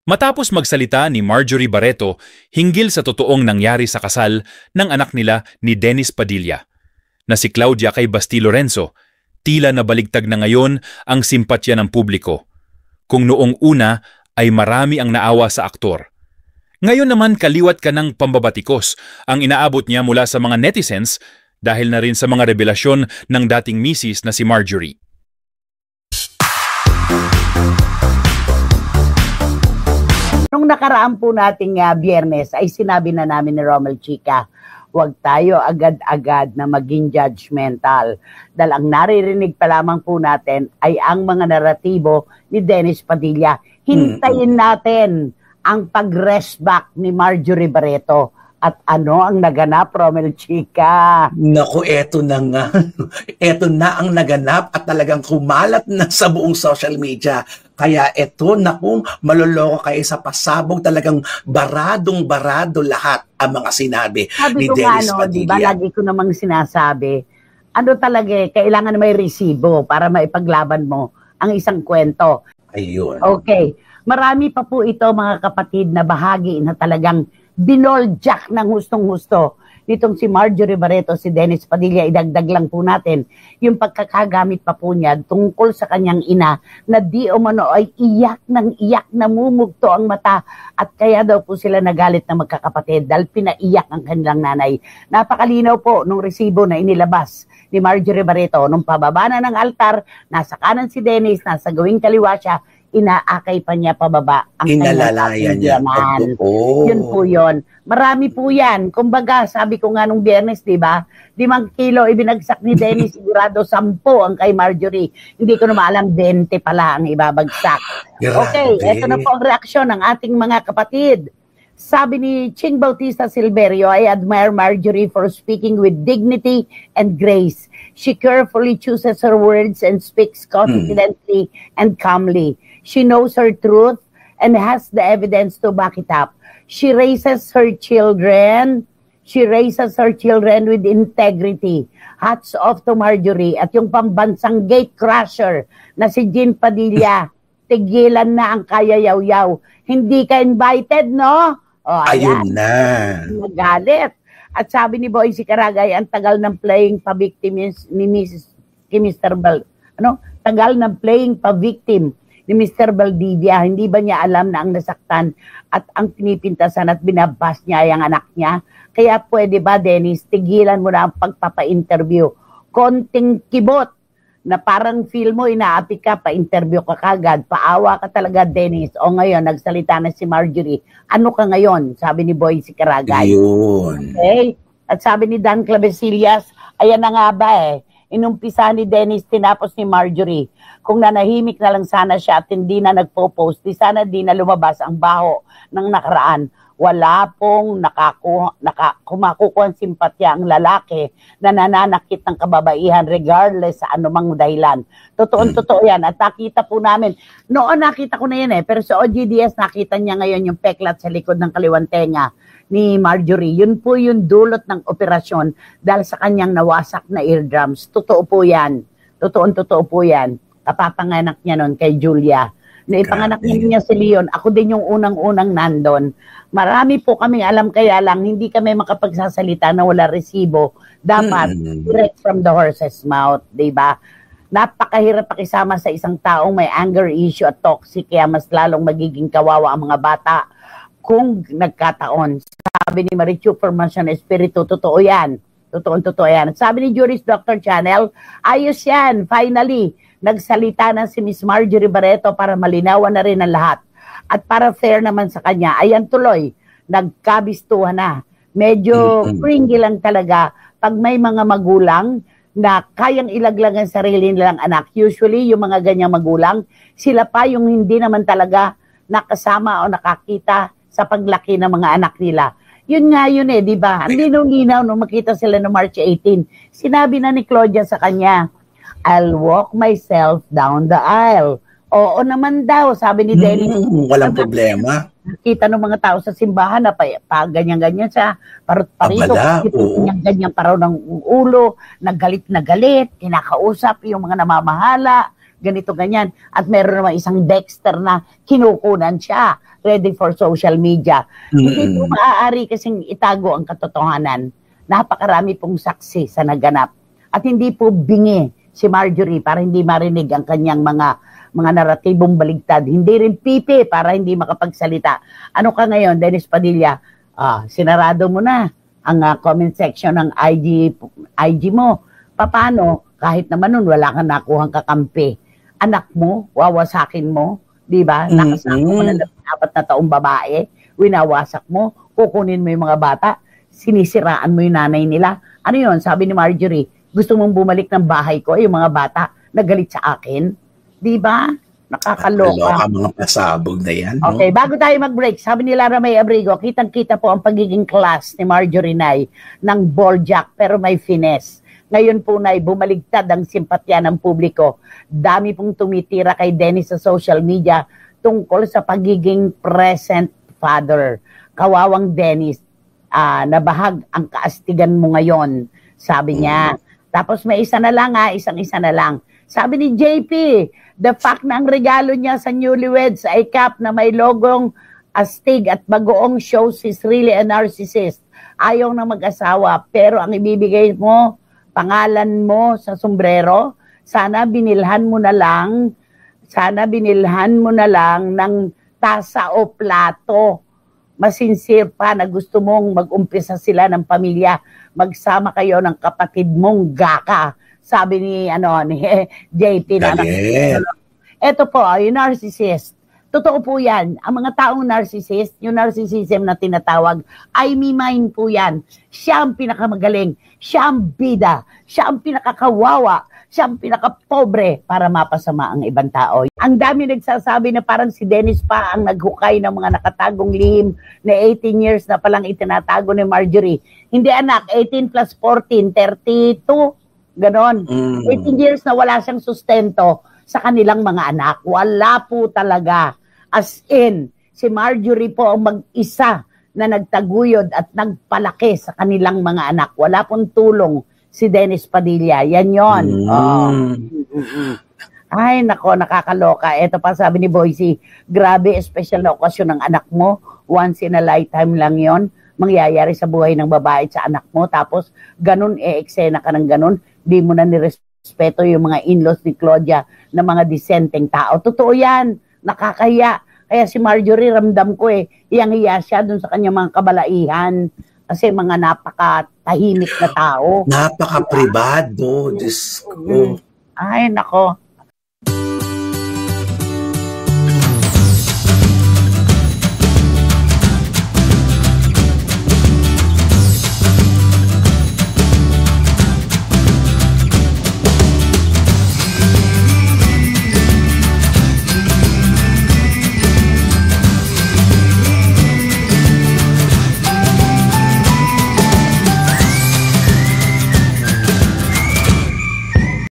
Matapos magsalita ni Marjorie Barreto hinggil sa totoong nangyari sa kasal ng anak nila ni Dennis Padilla, na si Claudia kay Basti Lorenzo, tila nabaligtag na ngayon ang simpatya ng publiko. Kung noong una ay marami ang naawa sa aktor, ngayon naman kaliwat ka ng pambabatikos ang inaabot niya mula sa mga netizens dahil na rin sa mga revelasyon ng dating misis na si Marjorie. Nung nakaraan po nating Biyernes ay sinabi na namin ni Romel Chica, huwag tayo agad-agad na maging judgmental. Dahil ang naririnig pa lamang po natin ay ang mga naratibo ni Dennis Padilla. Hintayin natin ang pag-rest back ni Marjorie Barreto. At ano ang naganap, Romel Chica? Naku, eto na nga. Eto na ang naganap at talagang kumalat na sa buong social media. Kaya eto, naku, maloloko kayo sa pasabog. Talagang baradong-barado lahat ang mga sinabi ni Dennis Padilla. Diba, lagi ko namang sinasabi, ano talaga, kailangan may resibo para maipaglaban mo ang isang kwento. Ayun. Okay. Marami pa po ito, mga kapatid, na bahagi na talagang binoljak ng hustong-husto nitong si Marjorie Barreto, si Dennis Padilla. Idagdag lang po natin yung pagkakagamit pa po niya tungkol sa kanyang ina na di umano ay iyak namumugto ang mata at kaya daw po sila nagalit na magkakapatid dahil pinaiyak ang kanilang nanay. Napakalinaw po nung resibo na inilabas ni Marjorie Barreto nung pababa na ng altar, nasa kanan si Dennis, nasa gawing kaliwa siya, inaakay pa niya pababa ang inalalayan niya. Yun po yun. Marami po yan. Kumbaga, sabi ko nga nung Biyernes, di ba? 5 kilo ibinagsak ni Dennis, sigurado 10 ang kay Marjorie. Hindi ko na maalam, 20 pala ang ibabagsak. Okay, eto na po ang reaksyon ng ating mga kapatid. Sabi ni Ching Bautista Silverio, I admire Marjorie for speaking with dignity and grace. She carefully chooses her words and speaks confidently and calmly. She knows her truth and has the evidence to back it up. She raises her children with integrity. Hats off to Marjorie. At yung pambansang gate crusher na si Jean Padilla, tigilan na ang kayayaw-yaw. Hindi ka invited, no? O, ayun na. Nagalit. At sabi ni Boy Sicaragay, ang tagal ng playing pa-victim ni Mr. Bal. Tagal ng playing pa-victim ni Mr. Valdivia. Hindi ba niya alam na ang nasaktan at ang pinipintasan at binabas niya ay ang anak niya? Kaya pwede ba, Dennis, tigilan mo na ang pagpapa-interview. Konting kibot na parang feel mo, inaapi ka, pa-interview ka kagad, paawa ka talaga, Dennis. O ngayon, nagsalita na si Marjorie. Ano ka ngayon? Sabi ni Boy Sicaragay. Yun. Okay? At sabi ni Dan Clavesillas, ayan na nga ba inumpisa ni Dennis, tinapos ni Marjorie. Kung nanahimik na lang sana siya at hindi na nagpo-post, di sana di na lumabas ang baho ng nakaraan. Wala pong kumakukuha ang simpatya ang lalaki na nananakit ng kababaihan regardless sa anumang dahilan. Totoo yan. At nakita po namin, noon nakita ko na yan pero sa OGDS nakita niya ngayon yung peklat sa likod ng kaliwang tenga ni Marjorie. Yun po yung dulot ng operasyon dahil sa kanyang nawasak na eardrums. Totoo po yan. Totoo po yan. Kapapanganak niya nun kay Julia. Naipanganak niya si Leon. Ako din yung unang-unang nandon. Marami po kaming alam, kaya lang hindi kami makapagsasalita na wala resibo. Dapat direct from the horse's mouth, diba? Napakahirap pakisama sa isang taong may anger issue at toxic, kaya mas lalong magiging kawawa ang mga bata kung nagkataon. Sabi ni Marichu Formacion Espiritu, totoo yan. Totoo yan. Sabi ni Juris Dr. Channel, ayos yan, finally. Nagsalita na si Miss Marjorie Barreto para malinawan na rin ang lahat. At para fair naman sa kanya, ayan tuloy, nagkabistuhan na. Medyo fringy lang talaga pag may mga magulang na kayang ilaglag ang sarili nilang anak. Usually, yung mga ganyang magulang, sila pa yung hindi naman talaga nakasama o nakakita sa paglaki ng mga anak nila. Yun nga yun di ba? Ang linaw nung makita sila no March 18. Sinabi na ni Claudia sa kanya, I'll walk myself down the aisle. Oo naman daw, sabi ni Dennis. Walang problema. Kita ng mga tao sa simbahan na pa ganyan-ganyan siya, parito, ganyan-ganyan pa raw ng ulo, nagalit na galit, kinakausap yung mga namamahala, ganito, ganyan. At meron naman isang Dexter na kinukunan siya, ready for social media. Hindi po maaari kasing itago ang katotohanan. Napakarami pong saksi sa naganap. At hindi po bingi si Marjorie para hindi marinig ang kanyang mga naratibong baligtad. Hindi rin pipi para hindi makapagsalita. Ano ka ngayon, Dennis Padilla? Sinarado mo na ang comment section ng IG mo. Paano? Kahit naman nun, wala kang nakuhang kakampi. Anak mo, wawasakin mo, di ba? Nakasama mo na 4 na taong babae, winawasak mo, kukunin mo yung mga bata, sinisiraan mo yung nanay nila. Ano yun? Sabi ni Marjorie, gusto mong bumalik ng bahay ko, yung mga bata, nagalit sa akin. Di ba? Nakakaloka. Nakakaloka mga pasabog na yan. No? Okay, bago tayo mag-break, sabi ni Lara May Abrigo, kitang-kita po ang pagiging class ni Marjorie Nay ng balljack pero may finesse. Ngayon po, Nay, bumaligtad ang simpatya ng publiko. Dami pong tumitira kay Dennis sa social media tungkol sa pagiging present father. Kawawang Dennis, nabahag ang kaastigan mo ngayon, sabi niya. Tapos may isa na lang isang-isa na lang. Sabi ni JP, the fact na ang regalo niya sa newlyweds ay cap na may logong astig at bagoong shows is really a narcissist. Ayaw na mag-asawa, pero ang ibibigay mo, pangalan mo sa sombrero, sana binilhan mo na lang ng tasa o plato. Masinsir pa na gusto mong mag-umpisa sila ng pamilya. Magsama kayo ng kapatid mong gaka. Sabi ni JP na ito po, yung narcissist. Totoo po yan. Ang mga taong narcissist, yung narcissism na tinatawag, I me mine po yan. Siya ang pinakamagaling. Siya ang bida. Siya ang pinakakawawa. Siya ang pinakapobre para mapasama ang ibang tao. Ang dami nagsasabi na parang si Dennis pa ang naghukay ng mga nakatagong lihim na 18 years na palang itinatago ni Marjorie. Hindi anak, 18 plus 14, 32. Ganon. 18 years na wala siyang sustento sa kanilang mga anak. Wala po talaga. As in, si Marjorie po ang mag-isa na nagtaguyod at nagpalaki sa kanilang mga anak. Wala pong tulong si Dennis Padilla. Yan yon. Ay, nako, nakakaloka. Ito pa sabi ni Boycie, grabe, special na okasyon ng anak mo. Once in a lifetime lang yon. Mangyayari sa buhay ng babae at sa anak mo. Tapos, ganun, eksena ka ng ganun. Di mo na nirespeto yung mga in-laws ni Claudia na mga disenteng tao. Totoo yan. Nakakahiya. Kaya si Marjorie, ramdam ko iyang-hiya siya dun sa kanyang mga kabalaihan. Kasi mga napakatahimik na tao. Napaka-privado. Diyos ko. Ay, nako.